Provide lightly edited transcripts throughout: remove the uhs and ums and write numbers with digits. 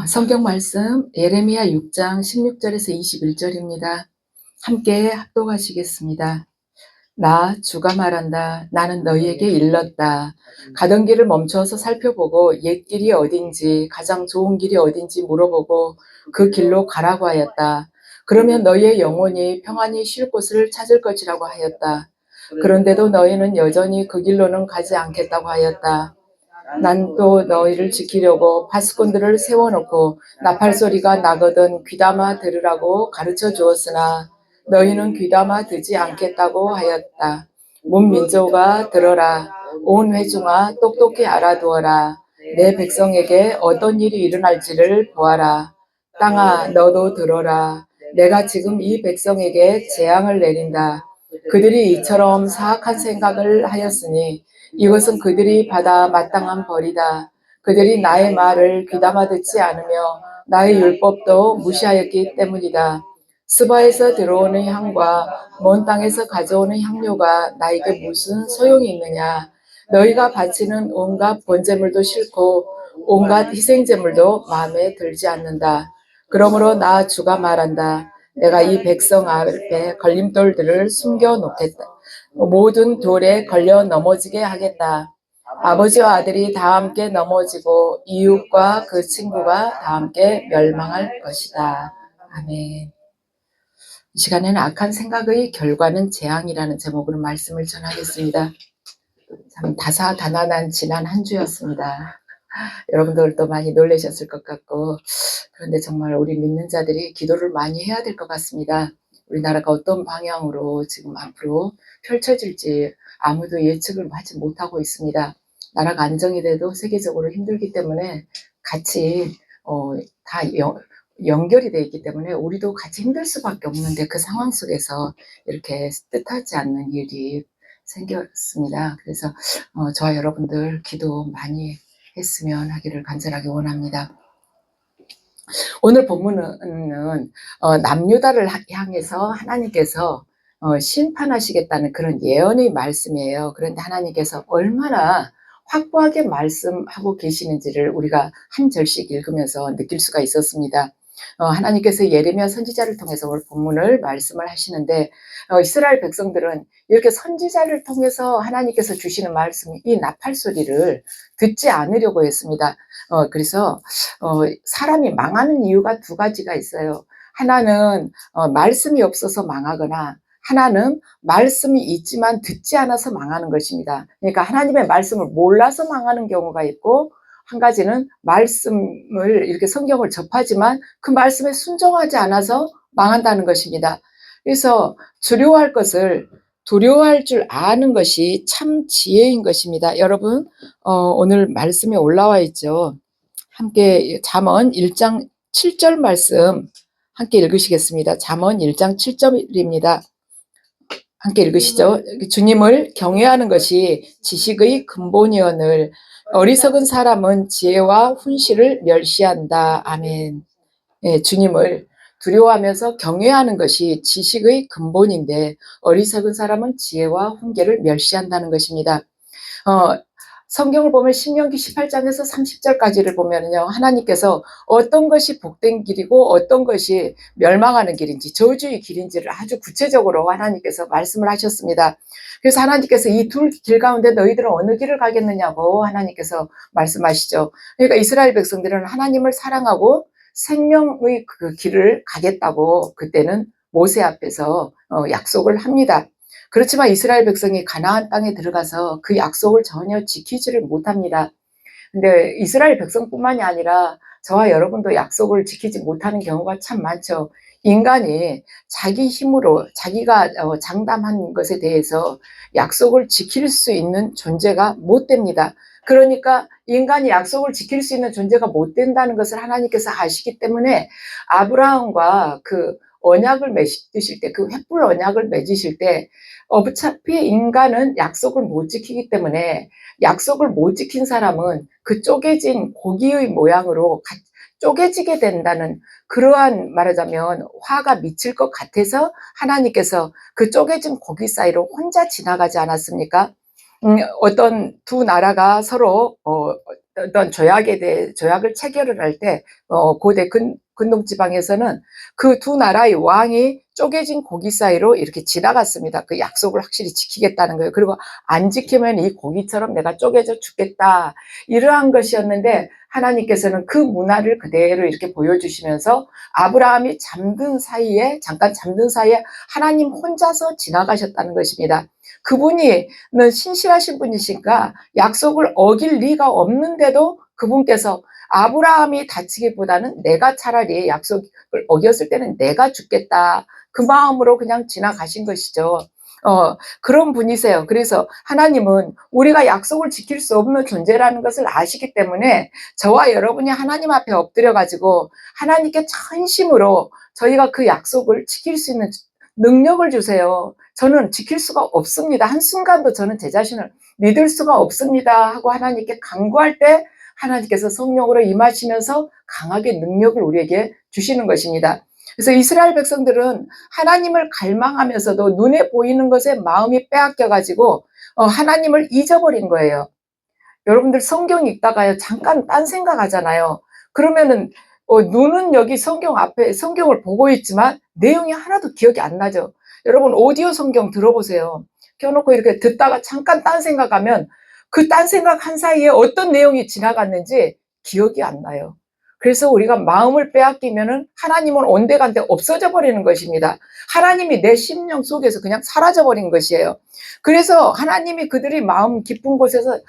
성경 말씀 예레미야 6장 16절에서 21절입니다. 함께 합독하시겠습니다. 나 주가 말한다. 나는 너희에게 일렀다. 가던 길을 멈춰서 살펴보고 옛 길이 어딘지 가장 좋은 길이 어딘지 물어보고 그 길로 가라고 하였다. 그러면 너희의 영혼이 평안히 쉴 곳을 찾을 것이라고 하였다. 그런데도 너희는 여전히 그 길로는 가지 않겠다고 하였다. 난 또 너희를 지키려고 파수꾼들을 세워놓고 나팔 소리가 나거든 귀담아 들으라고 가르쳐 주었으나 너희는 귀담아 듣지 않겠다고 하였다. 문 민족아 들어라. 온 회중아 똑똑히 알아두어라. 내 백성에게 어떤 일이 일어날지를 보아라. 땅아 너도 들어라. 내가 지금 이 백성에게 재앙을 내린다. 그들이 이처럼 사악한 생각을 하였으니 이것은 그들이 받아 마땅한 벌이다. 그들이 나의 말을 귀담아 듣지 않으며 나의 율법도 무시하였기 때문이다. 스바에서 들어오는 향과 먼 땅에서 가져오는 향료가 나에게 무슨 소용이 있느냐. 너희가 바치는 온갖 번제물도 싫고 온갖 희생제물도 마음에 들지 않는다. 그러므로 나 주가 말한다. 내가 이 백성 앞에 걸림돌들을 숨겨 놓겠다. 모든 돌에 걸려 넘어지게 하겠다. 아버지와 아들이 다 함께 넘어지고 이웃과 그 친구가 다 함께 멸망할 것이다. 아멘. 이 시간에는 악한 생각의 결과는 재앙이라는 제목으로 말씀을 전하겠습니다. 참 다사다난한 지난 한 주였습니다. 여러분들도 많이 놀라셨을 것 같고, 그런데 정말 우리 믿는 자들이 기도를 많이 해야 될 것 같습니다. 우리나라가 어떤 방향으로 지금 앞으로 펼쳐질지 아무도 예측을 하지 못하고 있습니다. 나라가 안정이 돼도 세계적으로 힘들기 때문에 같이 다 연결이 되어 있기 때문에 우리도 같이 힘들 수밖에 없는데 그 상황 속에서 이렇게 뜻하지 않는 일이 생겼습니다. 그래서 저와 여러분들 기도 많이 했으면 하기를 간절하게 원합니다. 오늘 본문은 남유다를 향해서 하나님께서 심판하시겠다는 그런 예언의 말씀이에요. 그런데 하나님께서 얼마나 확고하게 말씀하고 계시는지를 우리가 한 절씩 읽으면서 느낄 수가 있었습니다. 하나님께서 예레미야 선지자를 통해서 오늘 본문을 말씀을 하시는데 이스라엘 백성들은 이렇게 선지자를 통해서 하나님께서 주시는 말씀, 이 나팔 소리를 듣지 않으려고 했습니다. 그래서 사람이 망하는 이유가 두 가지가 있어요. 하나는 말씀이 없어서 망하거나 하나는 말씀이 있지만 듣지 않아서 망하는 것입니다. 그러니까 하나님의 말씀을 몰라서 망하는 경우가 있고, 한 가지는 말씀을 이렇게 성경을 접하지만 그 말씀에 순종하지 않아서 망한다는 것입니다. 그래서 두려워할 것을 두려워할 줄 아는 것이 참 지혜인 것입니다. 여러분, 오늘 말씀에 올라와 있죠. 함께 잠언 1장 7절 말씀 함께 읽으시겠습니다. 잠언 1장 7절입니다. 함께 읽으시죠. 주님을 경외하는 것이 지식의 근본이오늘 어리석은 사람은 지혜와 훈시를 멸시한다. 아멘. 예, 주님을 두려워하면서 경외하는 것이 지식의 근본인데 어리석은 사람은 지혜와 훈계를 멸시한다는 것입니다. 성경을 보면 신명기 18장에서 30절까지를 보면요, 하나님께서 어떤 것이 복된 길이고 어떤 것이 멸망하는 길인지 저주의 길인지를 아주 구체적으로 하나님께서 말씀을 하셨습니다. 그래서 하나님께서 이 둘 길 가운데 너희들은 어느 길을 가겠느냐고 하나님께서 말씀하시죠. 그러니까 이스라엘 백성들은 하나님을 사랑하고 생명의 그 길을 가겠다고 그때는 모세 앞에서 약속을 합니다. 그렇지만 이스라엘 백성이 가나안 땅에 들어가서 그 약속을 전혀 지키지를 못합니다. 근데 이스라엘 백성뿐만이 아니라 저와 여러분도 약속을 지키지 못하는 경우가 참 많죠. 인간이 자기 힘으로 자기가 장담한 것에 대해서 약속을 지킬 수 있는 존재가 못 됩니다. 그러니까 인간이 약속을 지킬 수 있는 존재가 못 된다는 것을 하나님께서 아시기 때문에 아브라함과 그 언약을 맺으실 때, 그 횃불 언약을 맺으실 때 어차피 인간은 약속을 못 지키기 때문에 약속을 못 지킨 사람은 그 쪼개진 고기의 모양으로 쪼개지게 된다는, 그러한 말하자면 화가 미칠 것 같아서 하나님께서 그 쪼개진 고기 사이로 혼자 지나가지 않았습니까? 어떤 두 나라가 서로 어떤 조약에 대해 조약을 체결을 할 때 고대 근동 지방에서는 그 두 나라의 왕이 쪼개진 고기 사이로 이렇게 지나갔습니다. 그 약속을 확실히 지키겠다는 거예요. 그리고 안 지키면 이 고기처럼 내가 쪼개져 죽겠다. 이러한 것이었는데 하나님께서는 그 문화를 그대로 이렇게 보여주시면서 아브라함이 잠깐 잠든 사이에 하나님 혼자서 지나가셨다는 것입니다. 그분이 신실하신 분이시니까 약속을 어길 리가 없는데도 그분께서 아브라함이 다치기보다는 내가 차라리 약속을 어겼을 때는 내가 죽겠다. 그 마음으로 그냥 지나가신 것이죠. 그런 분이세요. 그래서 하나님은 우리가 약속을 지킬 수 없는 존재라는 것을 아시기 때문에 저와 여러분이 하나님 앞에 엎드려가지고 하나님께 전심으로 저희가 그 약속을 지킬 수 있는 능력을 주세요. 저는 지킬 수가 없습니다. 한순간도 저는 제 자신을 믿을 수가 없습니다 하고 하나님께 간구할 때 하나님께서 성령으로 임하시면서 강하게 능력을 우리에게 주시는 것입니다. 그래서 이스라엘 백성들은 하나님을 갈망하면서도 눈에 보이는 것에 마음이 빼앗겨가지고 하나님을 잊어버린 거예요. 여러분들 성경 읽다가요 잠깐 딴 생각하잖아요. 그러면은 눈은 여기 성경 앞에 성경을 보고 있지만 내용이 하나도 기억이 안 나죠. 여러분 오디오 성경 들어보세요. 켜놓고 이렇게 듣다가 잠깐 딴 생각하면 그 딴 생각한 사이에 어떤 내용이 지나갔는지 기억이 안 나요. 그래서 우리가 마음을 빼앗기면은 하나님은 온데간데 없어져 버리는 것입니다. 하나님이 내 심령 속에서 그냥 사라져 버린 것이에요. 그래서 하나님이 그들이 마음 깊은 곳에서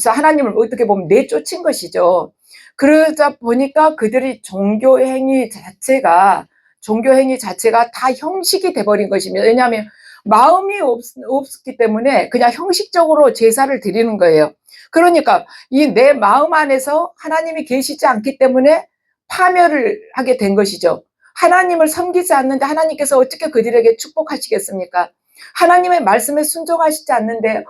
하나님을 어떻게 보면 내쫓은 것이죠. 그러다 보니까 그들이 종교 행위 자체가 다 형식이 돼버린 것입니다. 왜냐하면 마음이 없었기 때문에 그냥 형식적으로 제사를 드리는 거예요. 그러니까 이 내 마음 안에서 하나님이 계시지 않기 때문에 파멸을 하게 된 것이죠. 하나님을 섬기지 않는데 하나님께서 어떻게 그들에게 축복하시겠습니까? 하나님의 말씀에 순종하지 않는데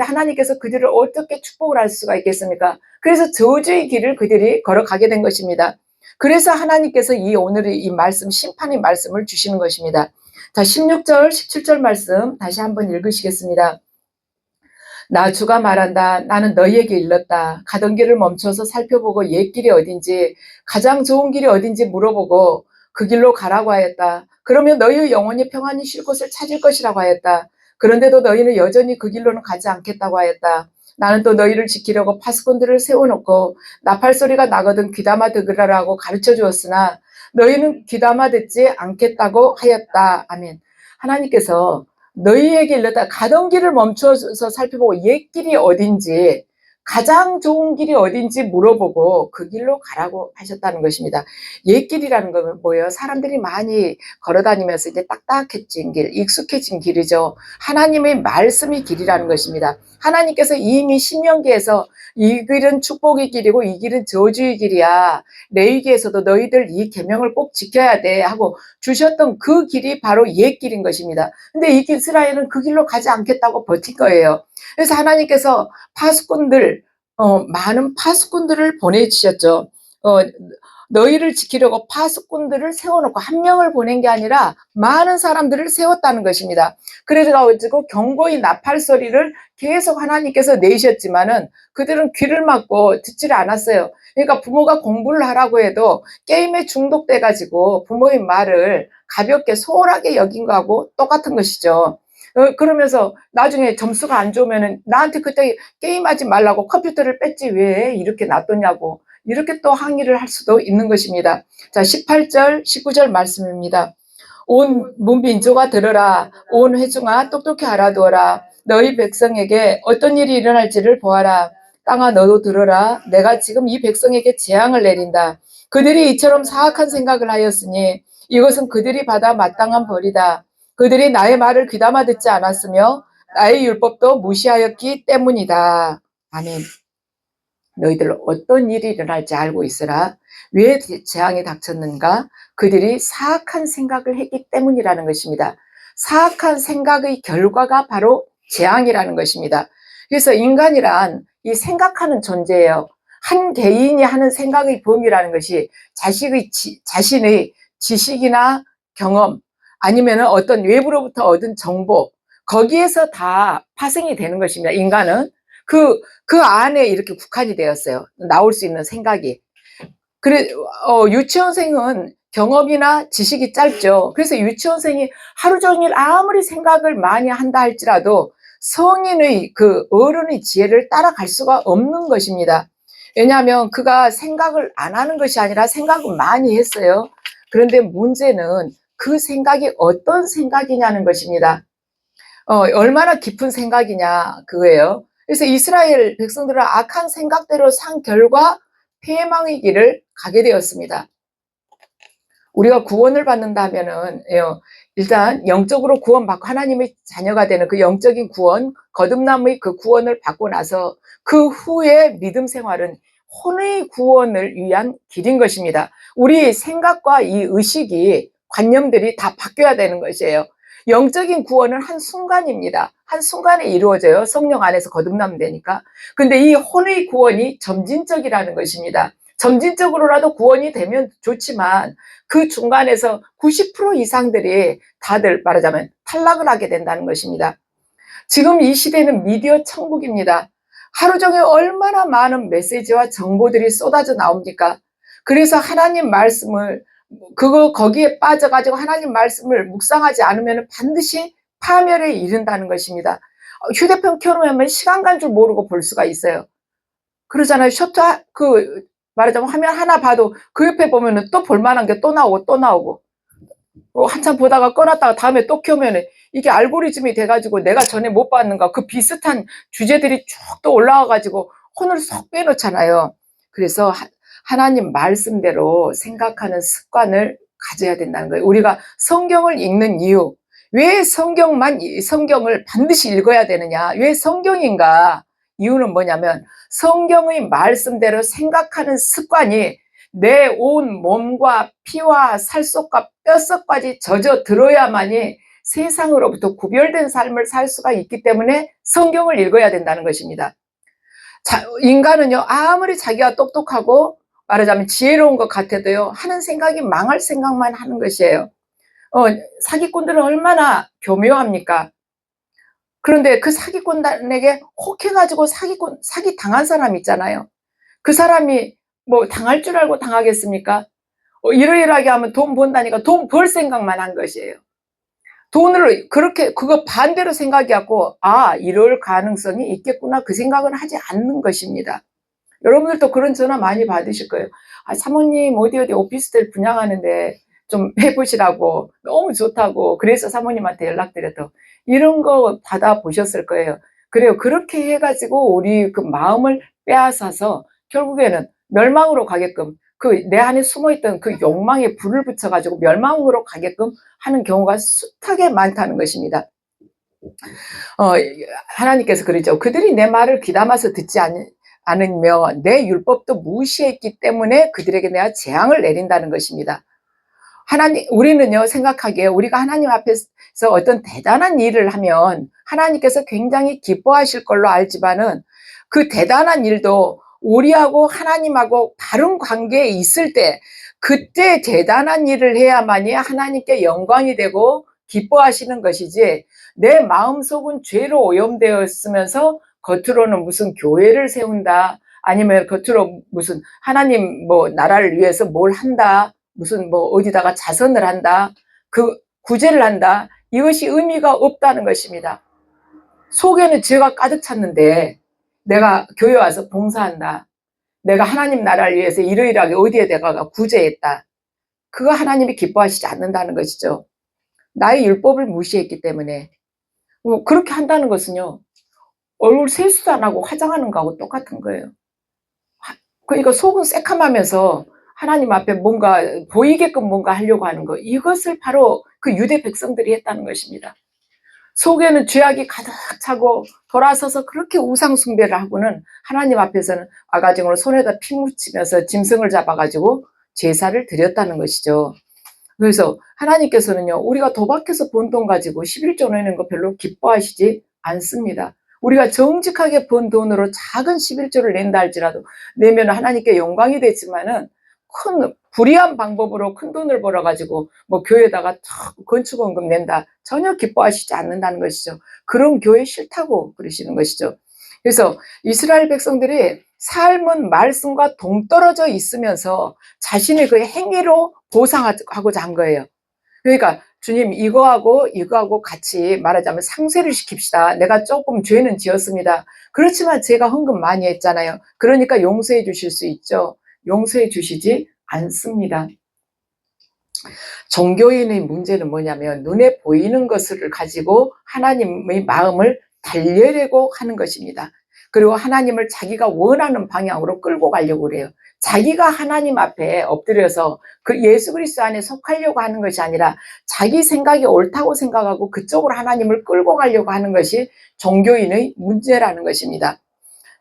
하나님께서 그들을 어떻게 축복을 할 수가 있겠습니까? 그래서 저주의 길을 그들이 걸어가게 된 것입니다. 그래서 하나님께서 오늘의 이 말씀, 심판의 말씀을 주시는 것입니다. 자, 16절, 17절 말씀 다시 한번 읽으시겠습니다. 나 주가 말한다. 나는 너희에게 일렀다. 가던 길을 멈춰서 살펴보고 옛 길이 어딘지, 가장 좋은 길이 어딘지 물어보고 그 길로 가라고 하였다. 그러면 너희의 영혼이 평안히 쉴 곳을 찾을 것이라고 하였다. 그런데도 너희는 여전히 그 길로는 가지 않겠다고 하였다. 나는 또 너희를 지키려고 파수꾼들을 세워놓고 나팔 소리가 나거든 귀담아 들으라고 가르쳐 주었으나 너희는 귀담아 듣지 않겠다고 하였다. 아멘. 하나님께서 너희에게 일렀다. 가던 길을 멈춰서 살펴보고 옛 길이 어딘지, 가장 좋은 길이 어딘지 물어보고 그 길로 가라고 하셨다는 것입니다. 옛 길이라는 건 뭐예요? 사람들이 많이 걸어다니면서 이제 딱딱해진 길, 익숙해진 길이죠. 하나님의 말씀이 길이라는 것입니다. 하나님께서 이미 신명기에서 이 길은 축복의 길이고 이 길은 저주의 길이야. 레위기에서도 너희들 이 계명을 꼭 지켜야 돼 하고 주셨던 그 길이 바로 옛 길인 것입니다. 근데 이 이스라엘은 그 길로 가지 않겠다고 버틴 거예요. 그래서 하나님께서 많은 파수꾼들을 보내주셨죠. 너희를 지키려고 파수꾼들을 세워놓고 한 명을 보낸 게 아니라 많은 사람들을 세웠다는 것입니다. 그래가지고 경고의 나팔 소리를 계속 하나님께서 내셨지만은 그들은 귀를 막고 듣지를 않았어요. 그러니까 부모가 공부를 하라고 해도 게임에 중독돼가지고 부모의 말을 가볍게 소홀하게 여긴 거하고 똑같은 것이죠. 그러면서 나중에 점수가 안 좋으면은 나한테 그때 게임하지 말라고 컴퓨터를 뺐지 왜 이렇게 놔뒀냐고 이렇게 또 항의를 할 수도 있는 것입니다. 자, 18절, 19절 말씀입니다. 온 문민조가 들으라. 온 회중아 똑똑히 알아두어라. 너희 백성에게 어떤 일이 일어날지를 보아라. 땅아 너도 들어라. 내가 지금 이 백성에게 재앙을 내린다. 그들이 이처럼 사악한 생각을 하였으니 이것은 그들이 받아 마땅한 벌이다. 그들이 나의 말을 귀담아 듣지 않았으며 나의 율법도 무시하였기 때문이다. 아멘. 너희들 어떤 일이 일어날지 알고 있으라. 왜 재앙이 닥쳤는가? 그들이 사악한 생각을 했기 때문이라는 것입니다. 사악한 생각의 결과가 바로 재앙이라는 것입니다. 그래서 인간이란 이 생각하는 존재예요. 한 개인이 하는 생각의 범위라는 것이 자신의 지식이나 경험 아니면 어떤 외부로부터 얻은 정보 거기에서 다 파생이 되는 것입니다. 인간은 그 안에 이렇게 국한이 되었어요. 나올 수 있는 생각이. 그래, 유치원생은 경험이나 지식이 짧죠. 그래서 유치원생이 하루 종일 아무리 생각을 많이 한다 할지라도 성인의 그 어른의 지혜를 따라갈 수가 없는 것입니다. 왜냐하면 그가 생각을 안 하는 것이 아니라 생각을 많이 했어요. 그런데 문제는 그 생각이 어떤 생각이냐는 것입니다. 얼마나 깊은 생각이냐 그거예요. 그래서 이스라엘 백성들은 악한 생각대로 산 결과 패망의 길을 가게 되었습니다. 우리가 구원을 받는다면은 일단 영적으로 구원받고 하나님의 자녀가 되는 그 영적인 구원, 거듭남의 그 구원을 받고 나서 그 후에 믿음 생활은 혼의 구원을 위한 길인 것입니다. 우리 생각과 이 의식이 관념들이 다 바뀌어야 되는 것이에요. 영적인 구원은 한순간입니다. 한순간에 이루어져요. 성령 안에서 거듭나면 되니까. 근데 이 혼의 구원이 점진적이라는 것입니다. 점진적으로라도 구원이 되면 좋지만 그 중간에서 90% 이상들이 다들 말하자면 탈락을 하게 된다는 것입니다. 지금 이 시대는 미디어 천국입니다. 하루 종일 얼마나 많은 메시지와 정보들이 쏟아져 나옵니까? 그래서 하나님 말씀을 거기에 빠져가지고 하나님 말씀을 묵상하지 않으면 반드시 파멸에 이른다는 것입니다. 휴대폰 켜놓으면 시간 간 줄 모르고 볼 수가 있어요. 그러잖아요. 말하자면 화면 하나 봐도 그 옆에 보면은 또 볼만한 게 또 나오고 또 나오고. 한참 보다가 꺼놨다가 다음에 또 켜면은 이게 알고리즘이 돼가지고 내가 전에 못 봤는가 그 비슷한 주제들이 쭉 또 올라와가지고 혼을 쏙 빼놓잖아요. 그래서 하나님 말씀대로 생각하는 습관을 가져야 된다는 거예요. 우리가 성경을 읽는 이유, 왜 성경을 반드시 읽어야 되느냐, 왜 성경인가? 이유는 뭐냐면 성경의 말씀대로 생각하는 습관이 내 온 몸과 피와 살속과 뼛속까지 젖어 들어야만이 세상으로부터 구별된 삶을 살 수가 있기 때문에 성경을 읽어야 된다는 것입니다. 인간은요, 아무리 자기가 똑똑하고 말하자면 지혜로운 것 같아도요, 하는 생각이 망할 생각만 하는 것이에요. 사기꾼들은 얼마나 교묘합니까? 그런데 그 사기꾼에게 혹해가지고 사기 당한 사람 있잖아요. 그 사람이 뭐 당할 줄 알고 당하겠습니까? 이러이러하게 하면 돈 번다니까 돈 벌 생각만 한 것이에요. 돈을 그렇게 그거 반대로 생각해갖고 이럴 가능성이 있겠구나 그 생각은 하지 않는 것입니다. 여러분들도 그런 전화 많이 받으실 거예요. 사모님 어디 오피스텔 분양하는데 좀 해보시라고 너무 좋다고 그래서 사모님한테 연락드렸다고 이런 거 받아보셨을 거예요. 그래요. 그렇게 해가지고 우리 그 마음을 빼앗아서 결국에는 멸망으로 가게끔 내 안에 숨어있던 그 욕망에 불을 붙여가지고 멸망으로 가게끔 하는 경우가 숱하게 많다는 것입니다. 하나님께서 그러죠. 그들이 내 말을 귀담아서 듣지 않으며 내 율법도 무시했기 때문에 그들에게 내가 재앙을 내린다는 것입니다. 우리는요, 생각하기에 우리가 하나님 앞에서 어떤 대단한 일을 하면 하나님께서 굉장히 기뻐하실 걸로 알지만은 그 대단한 일도 우리하고 하나님하고 바른 관계에 있을 때 그때 대단한 일을 해야만이 하나님께 영광이 되고 기뻐하시는 것이지 내 마음속은 죄로 오염되었으면서 겉으로는 무슨 교회를 세운다 아니면 겉으로 무슨 하나님 나라를 위해서 뭘 한다 무슨 어디다가 자선을 한다 그 구제를 한다 이것이 의미가 없다는 것입니다. 속에는 죄가 가득 찼는데 내가 교회 와서 봉사한다 내가 하나님 나라를 위해서 이러이러하게 어디에 내가 구제했다 그거 하나님이 기뻐하시지 않는다는 것이죠. 나의 율법을 무시했기 때문에 그렇게 한다는 것은요 얼굴 세수도 안 하고 화장하는 거하고 똑같은 거예요. 그러니까 속은 새카마면서 하나님 앞에 뭔가 보이게끔 뭔가 하려고 하는 거 이것을 바로 그 유대 백성들이 했다는 것입니다. 속에는 죄악이 가득 차고 돌아서서 그렇게 우상 숭배를 하고는 하나님 앞에서는 아가징으로 손에다 피 묻히면서 짐승을 잡아가지고 제사를 드렸다는 것이죠. 그래서 하나님께서는요 우리가 도박해서 번 돈 가지고 11조 내는 거 별로 기뻐하시지 않습니다. 우리가 정직하게 번 돈으로 작은 11조를 낸다 할지라도 내면 하나님께 영광이 되지만은 큰 불의한 방법으로 큰 돈을 벌어가지고 교회에다가 건축원금 낸다 전혀 기뻐하시지 않는다는 것이죠. 그런 교회 싫다고 그러시는 것이죠. 그래서 이스라엘 백성들이 삶은 말씀과 동떨어져 있으면서 자신의 그 행위로 보상하고자 한 거예요. 그러니까 주님 이거하고 같이 말하자면 상쇄를 시킵시다. 내가 조금 죄는 지었습니다. 그렇지만 제가 헌금 많이 했잖아요. 그러니까 용서해 주실 수 있죠. 용서해 주시지 않습니다. 종교인의 문제는 뭐냐면 눈에 보이는 것을 가지고 하나님의 마음을 달래려고 하는 것입니다. 그리고 하나님을 자기가 원하는 방향으로 끌고 가려고 그래요. 자기가 하나님 앞에 엎드려서 그 예수 그리스도 안에 속하려고 하는 것이 아니라 자기 생각이 옳다고 생각하고 그쪽으로 하나님을 끌고 가려고 하는 것이 종교인의 문제라는 것입니다.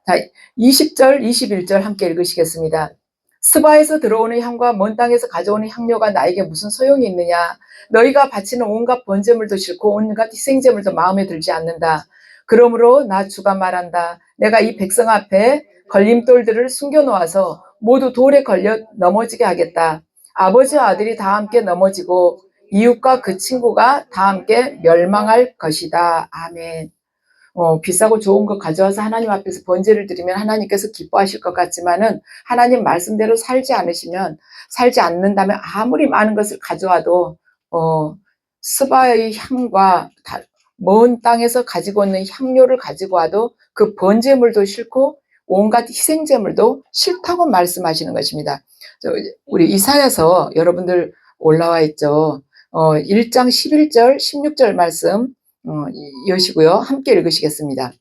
자, 20절, 21절 함께 읽으시겠습니다. 스바에서 들어오는 향과 먼 땅에서 가져오는 향료가 나에게 무슨 소용이 있느냐? 너희가 바치는 온갖 번제물도 싫고 온갖 희생제물도 마음에 들지 않는다. 그러므로 나 주가 말한다. 내가 이 백성 앞에 걸림돌들을 숨겨놓아서 모두 돌에 걸려 넘어지게 하겠다. 아버지와 아들이 다 함께 넘어지고 이웃과 그 친구가 다 함께 멸망할 것이다. 아멘. 비싸고 좋은 거 가져와서 하나님 앞에서 번제를 드리면 하나님께서 기뻐하실 것 같지만은 하나님 말씀대로 살지 않는다면 아무리 많은 것을 가져와도 스바의 향과 먼 땅에서 가지고 있는 향료를 가지고 와도 그 번제물도 싫고 온갖 희생제물도 싫다고 말씀하시는 것입니다. 우리 이사야서 여러분들 올라와 있죠. 1장 11절 16절 말씀 여시고요. 함께 읽으시겠습니다.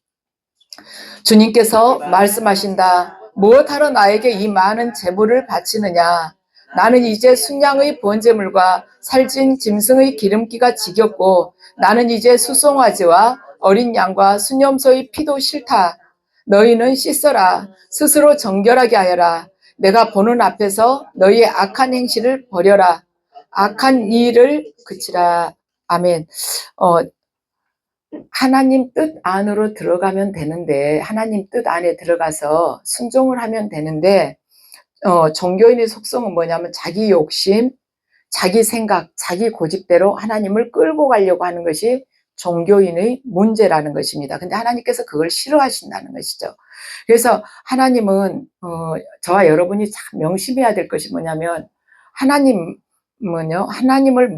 주님께서 말씀하신다. 무엇하러 나에게 이 많은 제물을 바치느냐? 나는 이제 순양의 번제물과 살찐 짐승의 기름기가 지겹고 나는 이제 수송아지와 어린 양과 수염소의 피도 싫다. 너희는 씻어라. 스스로 정결하게 하여라. 내가 보는 앞에서 너희의 악한 행실을 버려라. 악한 일을 그치라. 아멘. 하나님 뜻 안으로 들어가면 되는데 하나님 뜻 안에 들어가서 순종을 하면 되는데 종교인의 속성은 뭐냐면 자기 욕심, 자기 생각, 자기 고집대로 하나님을 끌고 가려고 하는 것이 종교인의 문제라는 것입니다. 근데 하나님께서 그걸 싫어하신다는 것이죠. 그래서 하나님은 저와 여러분이 참 명심해야 될 것이 뭐냐면 하나님을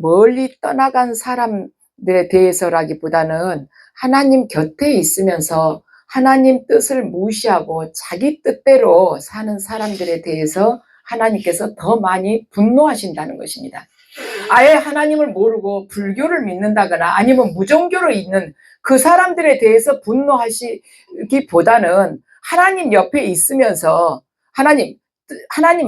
멀리 떠나간 사람들에 대해서라기보다는 하나님 곁에 있으면서 하나님 뜻을 무시하고 자기 뜻대로 사는 사람들에 대해서 하나님께서 더 많이 분노하신다는 것입니다. 아예 하나님을 모르고 불교를 믿는다거나 아니면 무종교로 있는 그 사람들에 대해서 분노하시기보다는 하나님 옆에 있으면서 하나님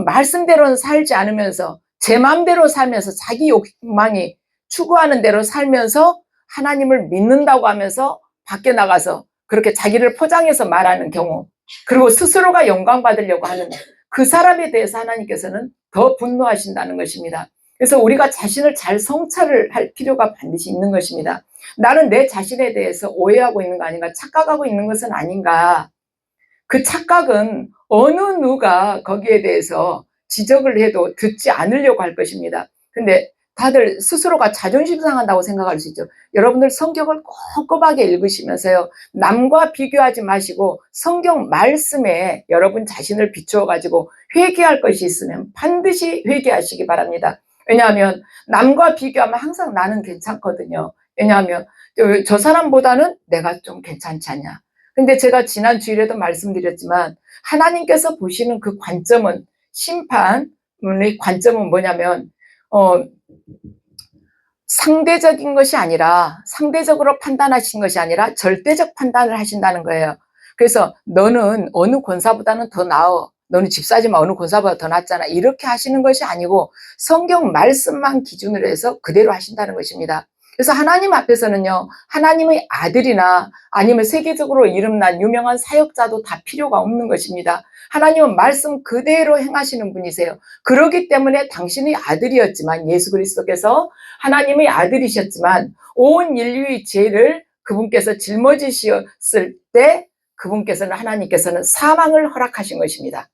말씀대로는 살지 않으면서 제 마음대로 살면서 자기 욕망이 추구하는 대로 살면서 하나님을 믿는다고 하면서 밖에 나가서 그렇게 자기를 포장해서 말하는 경우, 그리고 스스로가 영광 받으려고 하는 그 사람에 대해서 하나님께서는 더 분노하신다는 것입니다. 그래서 우리가 자신을 잘 성찰을 할 필요가 반드시 있는 것입니다. 나는 내 자신에 대해서 오해하고 있는 거 아닌가, 착각하고 있는 것은 아닌가. 그 착각은 어느 누가 거기에 대해서 지적을 해도 듣지 않으려고 할 것입니다. 근데 다들 스스로가 자존심 상한다고 생각할 수 있죠. 여러분들 성경을 꼼꼼하게 읽으시면서요, 남과 비교하지 마시고 성경 말씀에 여러분 자신을 비추어 가지고 회개할 것이 있으면 반드시 회개하시기 바랍니다. 왜냐하면 남과 비교하면 항상 나는 괜찮거든요. 왜냐하면 저 사람보다는 내가 좀 괜찮지 않냐. 근데 제가 지난 주일에도 말씀드렸지만 하나님께서 보시는 그 관점은, 심판의 관점은 뭐냐면 상대적인 것이 아니라, 상대적으로 판단하신 것이 아니라 절대적 판단을 하신다는 거예요. 그래서 너는 어느 권사보다는 더 나아, 너는 집사지만 어느 권사보다 더 낫잖아, 이렇게 하시는 것이 아니고 성경 말씀만 기준으로 해서 그대로 하신다는 것입니다. 그래서 하나님 앞에서는요, 하나님의 아들이나 아니면 세계적으로 이름난 유명한 사역자도 다 필요가 없는 것입니다. 하나님은 말씀 그대로 행하시는 분이세요. 그렇기 때문에 당신의 아들이었지만, 예수 그리스도께서 하나님의 아들이셨지만 온 인류의 죄를 그분께서 짊어지셨을 때 그분께서는, 하나님께서는 사망을 허락하신 것입니다.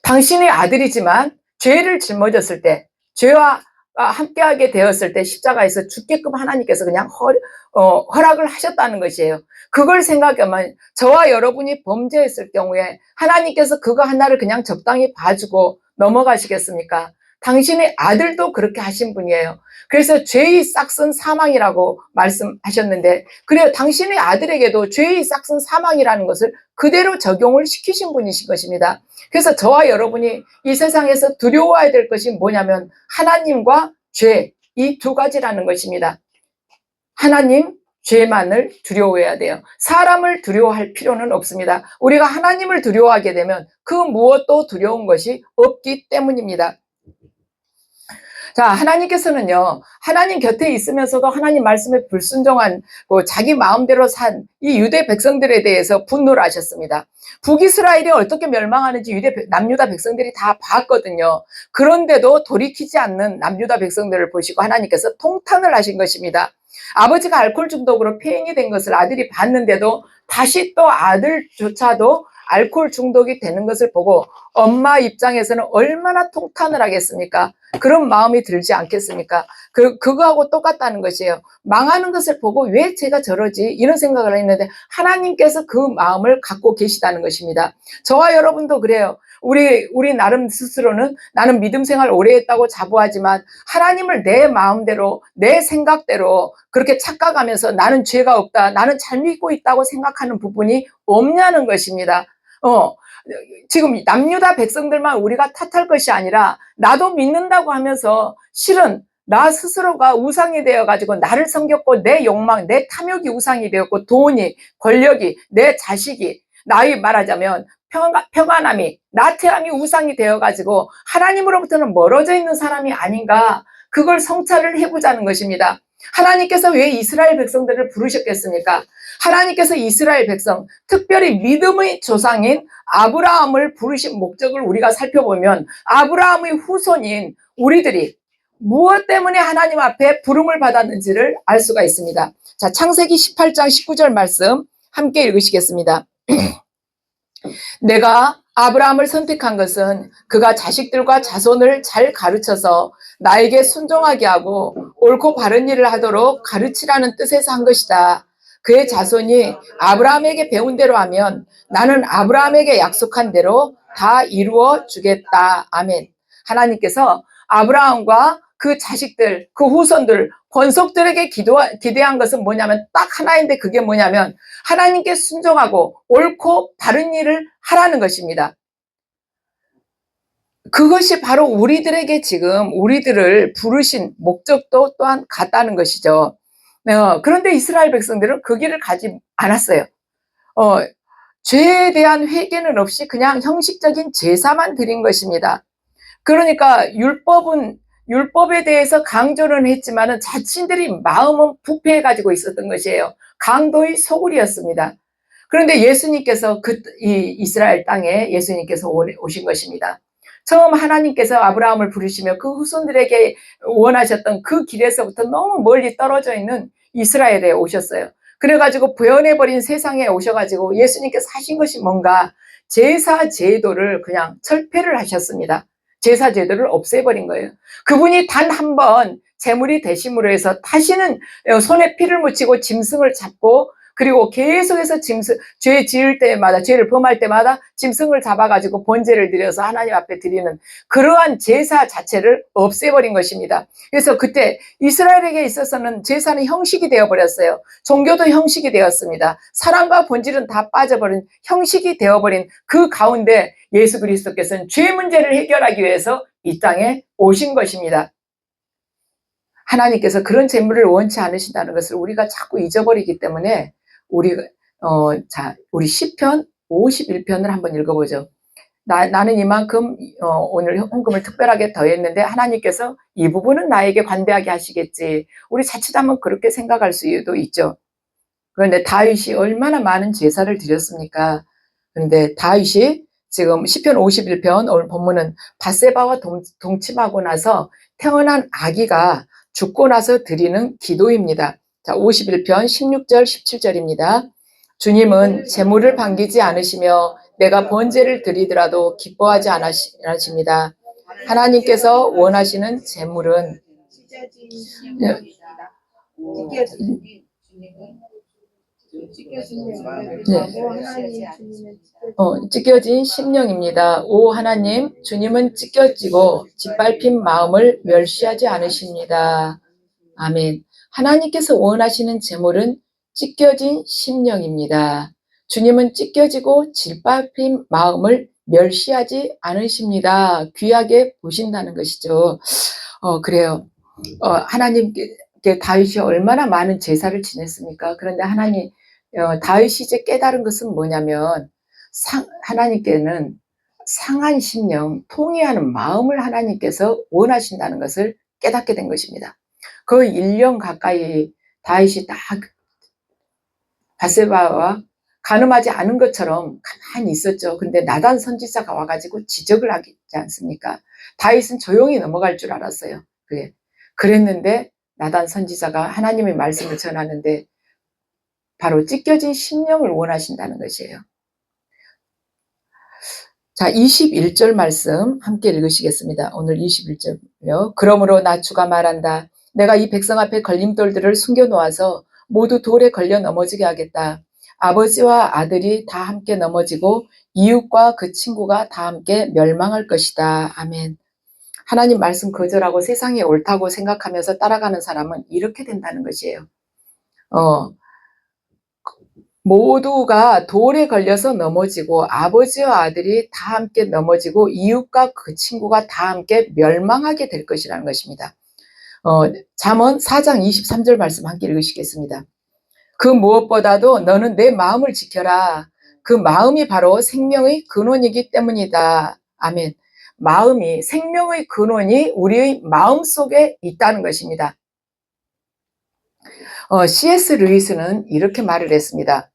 당신의 아들이지만 죄를 짊어졌을 때, 죄와 함께하게 되었을 때 십자가에서 죽게끔 하나님께서 그냥 허락을 하셨다는 것이에요. 그걸 생각하면 저와 여러분이 범죄했을 경우에 하나님께서 그거 하나를 그냥 적당히 봐주고 넘어가시겠습니까? 당신의 아들도 그렇게 하신 분이에요. 그래서 죄의 싹슨 사망이라고 말씀하셨는데, 그래요. 당신의 아들에게도 죄의 싹슨 사망이라는 것을 그대로 적용을 시키신 분이신 것입니다. 그래서 저와 여러분이 이 세상에서 두려워해야 될 것이 뭐냐면 하나님과 죄, 이 두 가지라는 것입니다. 하나님, 죄만을 두려워해야 돼요. 사람을 두려워할 필요는 없습니다. 우리가 하나님을 두려워하게 되면 그 무엇도 두려운 것이 없기 때문입니다. 자, 하나님께서는요, 하나님 곁에 있으면서도 하나님 말씀에 불순종한 자기 마음대로 산 이 유대 백성들에 대해서 분노를 하셨습니다. 북이스라엘이 어떻게 멸망하는지 남유다 백성들이 다 봤거든요. 그런데도 돌이키지 않는 남유다 백성들을 보시고 하나님께서 통탄을 하신 것입니다. 아버지가 알코올 중독으로 폐인이 된 것을 아들이 봤는데도 다시 또 아들조차도 알코올 중독이 되는 것을 보고 엄마 입장에서는 얼마나 통탄을 하겠습니까? 그런 마음이 들지 않겠습니까? 그거하고 똑같다는 것이에요. 망하는 것을 보고 왜 제가 저러지? 이런 생각을 했는데 하나님께서 그 마음을 갖고 계시다는 것입니다. 저와 여러분도 그래요. 우리 나름 스스로는 나는 믿음 생활 오래 했다고 자부하지만 하나님을 내 마음대로 내 생각대로 그렇게 착각하면서 나는 죄가 없다, 나는 잘 믿고 있다고 생각하는 부분이 없냐는 것입니다. 지금 남유다 백성들만 우리가 탓할 것이 아니라 나도 믿는다고 하면서 실은 나 스스로가 우상이 되어가지고 나를 섬겼고 내 욕망, 내 탐욕이 우상이 되었고 돈이, 권력이, 내 자식이, 나의 말하자면 평안함이, 나태함이 우상이 되어가지고 하나님으로부터는 멀어져 있는 사람이 아닌가, 그걸 성찰을 해보자는 것입니다. 하나님께서 왜 이스라엘 백성들을 부르셨겠습니까? 하나님께서 이스라엘 백성, 특별히 믿음의 조상인 아브라함을 부르신 목적을 우리가 살펴보면 아브라함의 후손인 우리들이 무엇 때문에 하나님 앞에 부름을 받았는지를 알 수가 있습니다. 자, 창세기 18장 19절 말씀 함께 읽으시겠습니다. 내가 아브라함을 선택한 것은 그가 자식들과 자손을 잘 가르쳐서 나에게 순종하게 하고 옳고 바른 일을 하도록 가르치라는 뜻에서 한 것이다. 그의 자손이 아브라함에게 배운 대로 하면 나는 아브라함에게 약속한 대로 다 이루어 주겠다. 아멘. 하나님께서 아브라함과 그 자식들, 그 후손들, 권속들에게 기대한 것은 뭐냐면 딱 하나인데 그게 뭐냐면 하나님께 순종하고 옳고 바른 일을 하라는 것입니다. 그것이 바로 우리들에게 지금 우리들을 부르신 목적도 또한 같다는 것이죠. 그런데 이스라엘 백성들은 그 길을 가지 않았어요. 죄에 대한 회개는 없이 그냥 형식적인 제사만 드린 것입니다. 그러니까 율법에 대해서 강조는 했지만은 자신들이 마음은 부패해 가지고 있었던 것이에요. 강도의 소굴이었습니다. 그런데 예수님께서 이 이스라엘 땅에 예수님께서 오신 것입니다. 처음 하나님께서 아브라함을 부르시며 그 후손들에게 원하셨던 그 길에서부터 너무 멀리 떨어져 있는 이스라엘에 오셨어요. 그래가지고 부연해버린 세상에 오셔가지고 예수님께서 하신 것이 뭔가 제사 제도를 그냥 철폐를 하셨습니다. 제사 제도를 없애버린 거예요. 그분이 단 한 번 제물이 되심으로 해서 다시는 손에 피를 묻히고 짐승을 잡고 그리고 계속해서 죄 지을 때마다, 죄를 범할 때마다 짐승을 잡아가지고 번제를 드려서 하나님 앞에 드리는 그러한 제사 자체를 없애버린 것입니다. 그래서 그때 이스라엘에게 있어서는 제사는 형식이 되어버렸어요. 종교도 형식이 되었습니다. 사랑과 본질은 다 빠져버린 형식이 되어버린 그 가운데 예수 그리스도께서는 죄 문제를 해결하기 위해서 이 땅에 오신 것입니다. 하나님께서 그런 제물을 원치 않으신다는 것을 우리가 자꾸 잊어버리기 때문에 우리 시편 51편을 한번 읽어보죠. 나는 이만큼 오늘 헌금을 특별하게 더했는데 하나님께서 이 부분은 나에게 관대하게 하시겠지. 우리 자칫하면 그렇게 생각할 수도 있죠. 그런데 다윗이 얼마나 많은 제사를 드렸습니까? 그런데 다윗이 지금 시편 51편 오늘 본문은 밧세바와 동침하고 나서 태어난 아기가 죽고 나서 드리는 기도입니다. 자, 51편 16절 17절입니다. 주님은 재물을 반기지 않으시며 내가 번제를 드리더라도 기뻐하지 않으십니다. 하나님께서 원하시는 재물은 찢겨진 심령입니다. 찢겨진 찢겨진 심령입니다. 오 하나님, 주님은 찢겨지고 짓밟힌 마음을 멸시하지 않으십니다. 아멘. 하나님께서 원하시는 제물은 찢겨진 심령입니다. 주님은 찢겨지고 짓밟힌 마음을 멸시하지 않으십니다. 귀하게 보신다는 것이죠. 그래요. 하나님께 다윗이 얼마나 많은 제사를 지냈습니까? 그런데 하나님, 다윗이 이제 깨달은 것은 뭐냐면, 하나님께는 상한 심령, 통회하는 마음을 하나님께서 원하신다는 것을 깨닫게 된 것입니다. 거의 1년 가까이 다윗이 딱 밧세바와 간음하지 않은 것처럼 가만히 있었죠. 근데 나단 선지자가 와가지고 지적을 하지 않습니까? 다윗은 조용히 넘어갈 줄 알았어요. 그랬는데 나단 선지자가 하나님의 말씀을 전하는데 바로 찢겨진 심령을 원하신다는 것이에요. 자, 21절 말씀 함께 읽으시겠습니다. 오늘 21절요. 그러므로 나 주가 말한다. 내가 이 백성 앞에 걸림돌들을 숨겨놓아서 모두 돌에 걸려 넘어지게 하겠다. 아버지와 아들이 다 함께 넘어지고 이웃과 그 친구가 다 함께 멸망할 것이다. 아멘. 하나님 말씀 거절하고 세상이 옳다고 생각하면서 따라가는 사람은 이렇게 된다는 것이에요. 모두가 돌에 걸려서 넘어지고 아버지와 아들이 다 함께 넘어지고 이웃과 그 친구가 다 함께 멸망하게 될 것이라는 것입니다. 잠언 4장 23절 말씀 함께 읽으시겠습니다. 그 무엇보다도 너는 내 마음을 지켜라. 그 마음이 바로 생명의 근원이기 때문이다. 아멘. 마음이, 생명의 근원이 우리의 마음 속에 있다는 것입니다. C.S. 루이스는 이렇게 말을 했습니다.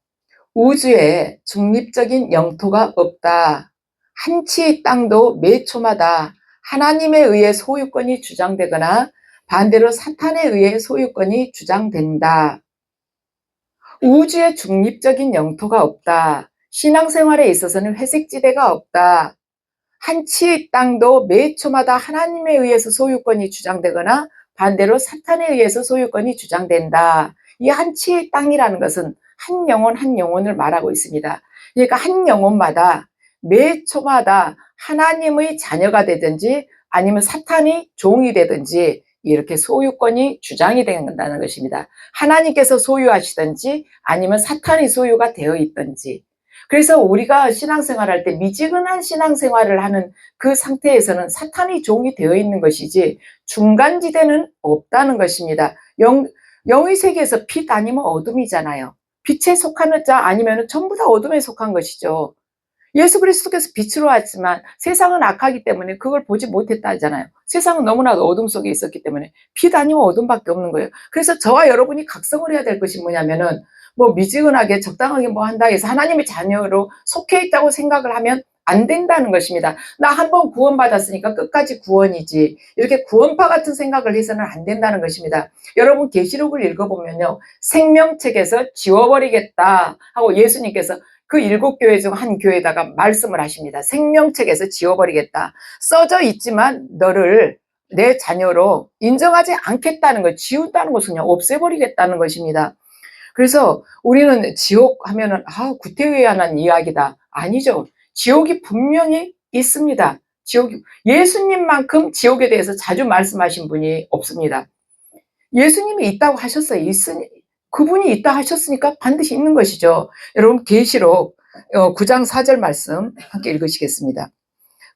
우주에 중립적인 영토가 없다. 한 치의 땅도 매 초마다 하나님에 의해 소유권이 주장되거나 반대로 사탄에 의해 소유권이 주장된다. 우주에 중립적인 영토가 없다. 신앙생활에 있어서는 회색지대가 없다. 한 치의 땅도 매 초마다 하나님에 의해서 소유권이 주장되거나 반대로 사탄에 의해서 소유권이 주장된다. 이 한 치의 땅이라는 것은 한 영혼 한 영혼을 말하고 있습니다. 그러니까 한 영혼마다 매 초마다 하나님의 자녀가 되든지 아니면 사탄이 종이 되든지 이렇게 소유권이 주장이 된다는 것입니다. 하나님께서 소유하시든지 아니면 사탄이 소유가 되어 있든지. 그래서 우리가 신앙생활할 때 미지근한 신앙생활을 하는 그 상태에서는 사탄이 종이 되어 있는 것이지 중간지대는 없다는 것입니다. 영의 세계에서 빛 아니면 어둠이잖아요. 빛에 속하는 자 아니면 전부 다 어둠에 속한 것이죠. 예수 그리스도께서 빛으로 왔지만 세상은 악하기 때문에 그걸 보지 못했다 하잖아요. 세상은 너무나도 어둠 속에 있었기 때문에 빛 아니면 어둠밖에 없는 거예요. 그래서 저와 여러분이 각성을 해야 될 것이 뭐냐면은 미지근하게 적당하게 한다 해서 하나님의 자녀로 속해 있다고 생각을 하면 안 된다는 것입니다. 나 한 번 구원받았으니까 끝까지 구원이지. 이렇게 구원파 같은 생각을 해서는 안 된다는 것입니다. 여러분 계시록을 읽어보면요. 생명책에서 지워버리겠다 하고 예수님께서 그 7교회 중 한 교회에다가 말씀을 하십니다. 생명책에서 지워버리겠다. 써져 있지만 너를 내 자녀로 인정하지 않겠다는 것, 지운다는 것은 그냥 없애버리겠다는 것입니다. 그래서 우리는 지옥 하면은 구태의연한 이야기다. 아니죠. 지옥이 분명히 있습니다. 예수님만큼 지옥에 대해서 자주 말씀하신 분이 없습니다. 예수님이 있다고 하셨어요. 그분이 있다 하셨으니까 반드시 있는 것이죠. 여러분 계시록 9장 4절 말씀 함께 읽으시겠습니다.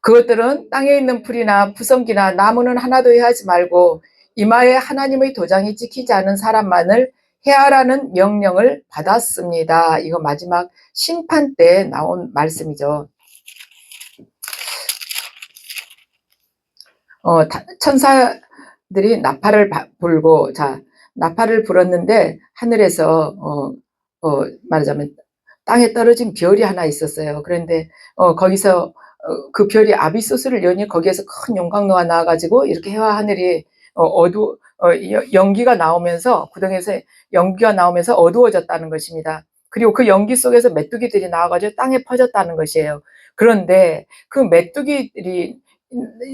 그것들은 땅에 있는 풀이나 푸성기나 나무는 하나도 해하지 말고 이마에 하나님의 도장이 찍히지 않은 사람만을 해하라는 명령을 받았습니다. 이거 마지막 심판 때 나온 말씀이죠. 천사들이 나팔을 불고, 나팔을 불었는데 하늘에서 말하자면 땅에 떨어진 별이 하나 있었어요. 그런데 거기서 그 별이 아비소스를 여니 거기에서 큰 용광로가 나와가지고 이렇게 해와 하늘이 연기가 나오면서 구덩이에서 연기가 나오면서 어두워졌다는 것입니다. 그리고 그 연기 속에서 메뚜기들이 나와가지고 땅에 퍼졌다는 것이에요. 그런데 그 메뚜기들이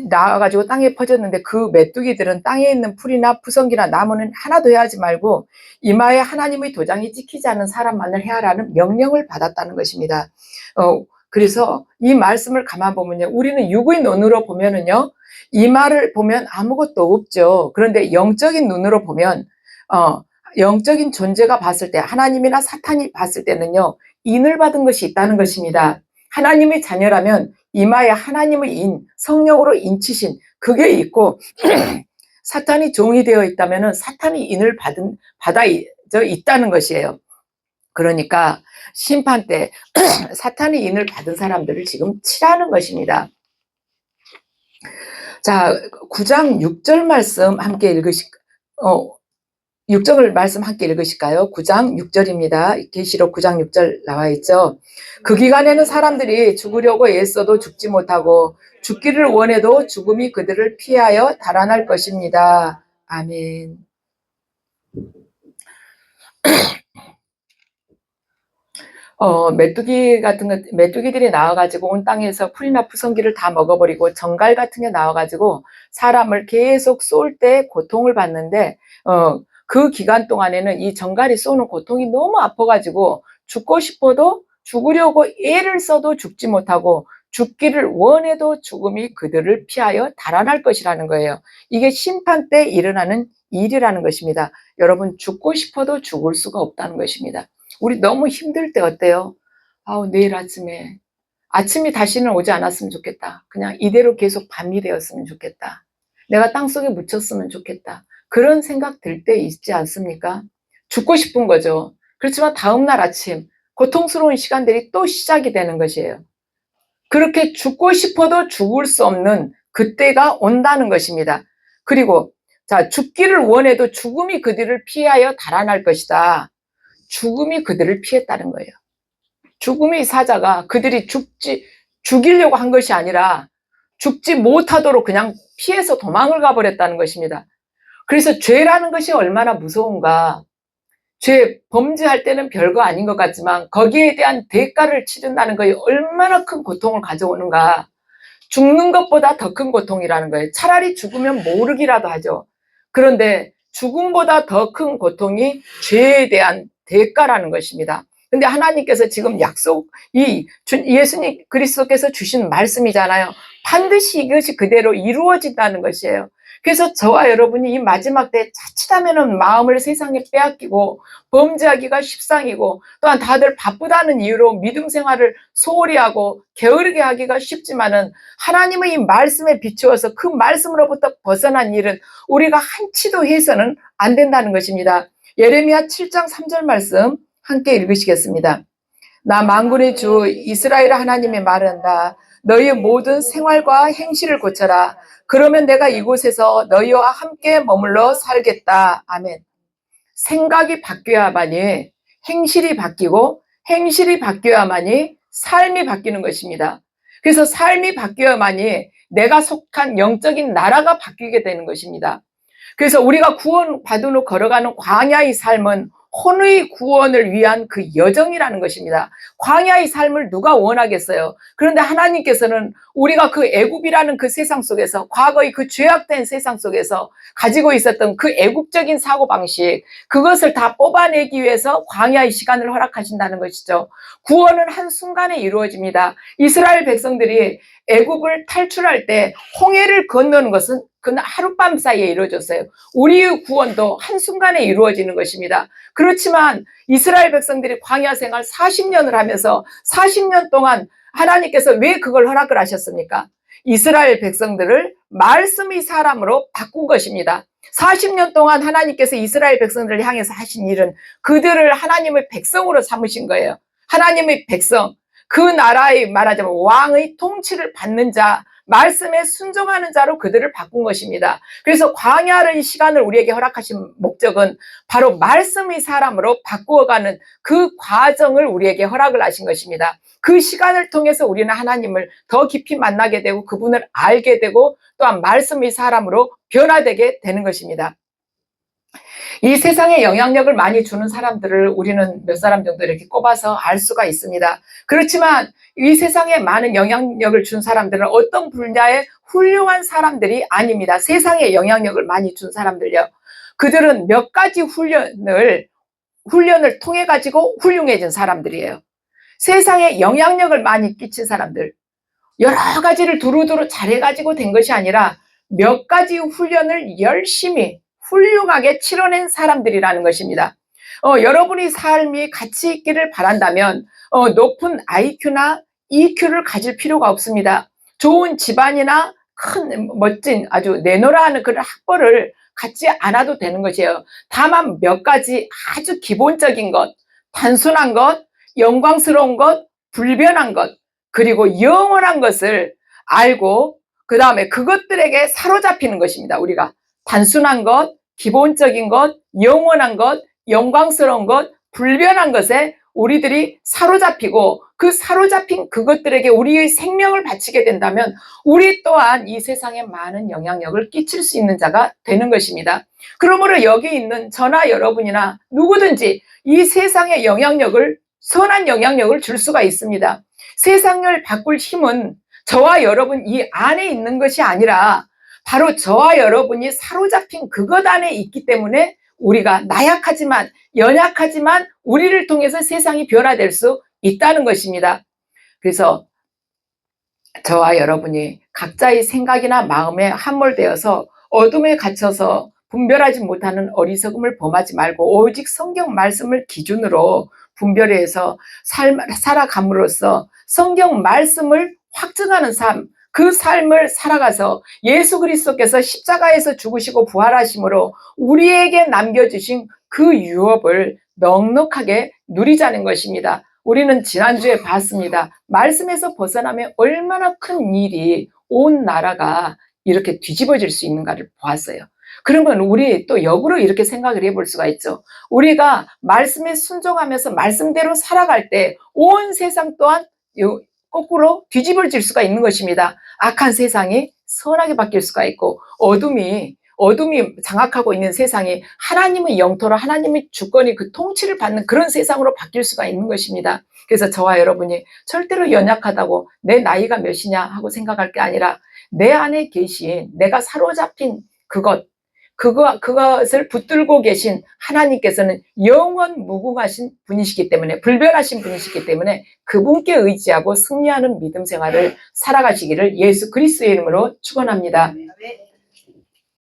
나와가지고 땅에 퍼졌는데 그 메뚜기들은 땅에 있는 풀이나 푸성기나 나무는 하나도 해하지 말고 이마에 하나님의 도장이 찍히지 않은 사람만을 해하라는 명령을 받았다는 것입니다. 그래서 이 말씀을 가만 보면요, 우리는 육의 눈으로 보면은요, 이마를 보면 아무것도 없죠. 그런데 영적인 눈으로 보면 영적인 존재가 봤을 때, 하나님이나 사탄이 봤을 때는요, 인을 받은 것이 있다는 것입니다. 하나님의 자녀라면 이마에 하나님의 인, 성령으로 인치신 그게 있고 사탄이 종이 되어 있다면 사탄이 인을 받아져 있다는 것이에요. 그러니까 심판 때 사탄이 인을 받은 사람들을 지금 치라는 것입니다. 자, 9장 6절 말씀 함께 6절 말씀 함께 읽으실까요? 9장 6절입니다. 계시록 9장 6절 나와 있죠. 그 기간에는 사람들이 죽으려고 애써도 죽지 못하고 죽기를 원해도 죽음이 그들을 피하여 달아날 것입니다. 아멘. 메뚜기들이 나와가지고 온 땅에서 풀이나 푸성기를 다 먹어버리고 정갈 같은 게 나와가지고 사람을 계속 쏠 때 고통을 받는데, 그 기간 동안에는 이 정갈이 쏘는 고통이 너무 아파가지고 죽고 싶어도 죽으려고 애를 써도 죽지 못하고 죽기를 원해도 죽음이 그들을 피하여 달아날 것이라는 거예요. 이게 심판 때 일어나는 일이라는 것입니다. 여러분, 죽고 싶어도 죽을 수가 없다는 것입니다. 우리 너무 힘들 때 어때요? 내일 아침이 다시는 오지 않았으면 좋겠다. 그냥 이대로 계속 밤이 되었으면 좋겠다. 내가 땅속에 묻혔으면 좋겠다. 그런 생각 들 때 있지 않습니까? 죽고 싶은 거죠. 그렇지만 다음날 아침 고통스러운 시간들이 또 시작이 되는 것이에요. 그렇게 죽고 싶어도 죽을 수 없는 그때가 온다는 것입니다. 그리고 죽기를 원해도 죽음이 그들을 피하여 달아날 것이다. 죽음이 그들을 피했다는 거예요. 죽음의 사자가 그들이 죽이려고 한 것이 아니라 죽지 못하도록 그냥 피해서 도망을 가버렸다는 것입니다. 그래서 죄라는 것이 얼마나 무서운가. 죄 범죄할 때는 별거 아닌 것 같지만 거기에 대한 대가를 치른다는 것이 얼마나 큰 고통을 가져오는가. 죽는 것보다 더 큰 고통이라는 거예요. 차라리 죽으면 모르기라도 하죠. 그런데 죽음보다 더 큰 고통이 죄에 대한 대가라는 것입니다. 근데 하나님께서 지금 예수님 그리스도께서 주신 말씀이잖아요. 반드시 이것이 그대로 이루어진다는 것이에요. 그래서 저와 여러분이 이 마지막 때 자칫하면은 마음을 세상에 빼앗기고 범죄하기가 십상이고, 또한 다들 바쁘다는 이유로 믿음 생활을 소홀히 하고 게으르게 하기가 쉽지만은 하나님의 이 말씀에 비추어서 그 말씀으로부터 벗어난 일은 우리가 한치도 해서는 안 된다는 것입니다. 예레미야 7장 3절 말씀 함께 읽으시겠습니다. 나 만군의 주 이스라엘 하나님의 말한다. 너희의 모든 생활과 행실을 고쳐라. 그러면 내가 이곳에서 너희와 함께 머물러 살겠다. 아멘. 생각이 바뀌어야만이 행실이 바뀌고, 행실이 바뀌어야만이 삶이 바뀌는 것입니다. 그래서 삶이 바뀌어야만이 내가 속한 영적인 나라가 바뀌게 되는 것입니다. 그래서 우리가 구원받은 후 걸어가는 광야의 삶은 혼의 구원을 위한 그 여정이라는 것입니다. 광야의 삶을 누가 원하겠어요? 그런데 하나님께서는 우리가 그 애굽이라는 그 세상 속에서, 과거의 그 죄악된 세상 속에서 가지고 있었던 그 애굽적인 사고방식, 그것을 다 뽑아내기 위해서 광야의 시간을 허락하신다는 것이죠. 구원은 한순간에 이루어집니다. 이스라엘 백성들이 애굽을 탈출할 때 홍해를 건너는 것은 그는 하룻밤 사이에 이루어졌어요. 우리의 구원도 한순간에 이루어지는 것입니다. 그렇지만 이스라엘 백성들이 광야 생활 40년을 하면서 40년 동안 하나님께서 왜 그걸 허락을 하셨습니까? 이스라엘 백성들을 말씀의 사람으로 바꾼 것입니다. 40년 동안 하나님께서 이스라엘 백성들을 향해서 하신 일은 그들을 하나님의 백성으로 삼으신 거예요. 하나님의 백성, 그 나라의 말하자면 왕의 통치를 받는 자, 말씀에 순종하는 자로 그들을 바꾼 것입니다. 그래서 광야의 시간을 우리에게 허락하신 목적은 바로 말씀의 사람으로 바꾸어가는 그 과정을 우리에게 허락을 하신 것입니다. 그 시간을 통해서 우리는 하나님을 더 깊이 만나게 되고 그분을 알게 되고 또한 말씀의 사람으로 변화되게 되는 것입니다. 이 세상에 영향력을 많이 주는 사람들을 우리는 몇 사람 정도 이렇게 꼽아서 알 수가 있습니다. 그렇지만 이 세상에 많은 영향력을 준 사람들은 어떤 분야에 훌륭한 사람들이 아닙니다. 세상에 영향력을 많이 준 사람들요. 그들은 몇 가지 훈련을 통해 가지고 훌륭해진 사람들이에요. 세상에 영향력을 많이 끼친 사람들, 여러 가지를 두루두루 잘해가지고 된 것이 아니라 몇 가지 훈련을 열심히 훌륭하게 치러낸 사람들이라는 것입니다. 여러분이 삶이 가치 있기를 바란다면 높은 IQ나 EQ를 가질 필요가 없습니다. 좋은 집안이나 큰 멋진 아주 내노라 하는 그런 학벌을 갖지 않아도 되는 것이에요. 다만 몇 가지 아주 기본적인 것, 단순한 것, 영광스러운 것, 불변한 것, 그리고 영원한 것을 알고 그 다음에 그것들에게 사로잡히는 것입니다. 우리가 단순한 것, 기본적인 것, 영원한 것, 영광스러운 것, 불변한 것에 우리들이 사로잡히고 그 사로잡힌 그것들에게 우리의 생명을 바치게 된다면 우리 또한 이 세상에 많은 영향력을 끼칠 수 있는 자가 되는 것입니다. 그러므로 여기 있는 저나 여러분이나 누구든지 이 세상에 영향력을, 선한 영향력을 줄 수가 있습니다. 세상을 바꿀 힘은 저와 여러분 이 안에 있는 것이 아니라 바로 저와 여러분이 사로잡힌 그것 안에 있기 때문에 우리가 나약하지만 연약하지만 우리를 통해서 세상이 변화될 수 있다는 것입니다. 그래서 저와 여러분이 각자의 생각이나 마음에 함몰되어서 어둠에 갇혀서 분별하지 못하는 어리석음을 범하지 말고 오직 성경 말씀을 기준으로 분별해서 살아감으로써 성경 말씀을 확증하는 삶, 그 삶을 살아가서 예수 그리스도께서 십자가에서 죽으시고 부활하심으로 우리에게 남겨주신 그 유업을 넉넉하게 누리자는 것입니다. 우리는 지난주에 봤습니다. 말씀에서 벗어나면 얼마나 큰 일이 온 나라가 이렇게 뒤집어질 수 있는가를 보았어요. 그러면 우리 또 역으로 이렇게 생각을 해볼 수가 있죠. 우리가 말씀에 순종하면서 말씀대로 살아갈 때 온 세상 또한 거꾸로 뒤집어질 수가 있는 것입니다. 악한 세상이 선하게 바뀔 수가 있고 어둠이 장악하고 있는 세상이 하나님의 영토로 하나님의 주권이 그 통치를 받는 그런 세상으로 바뀔 수가 있는 것입니다. 그래서 저와 여러분이 절대로 연약하다고 내 나이가 몇이냐 하고 생각할 게 아니라 내 안에 계신 내가 사로잡힌 그것을 붙들고 계신 하나님께서는 영원 무궁하신 분이시기 때문에 불변하신 분이시기 때문에 그분께 의지하고 승리하는 믿음 생활을 살아가시기를 예수 그리스도의 이름으로 축원합니다.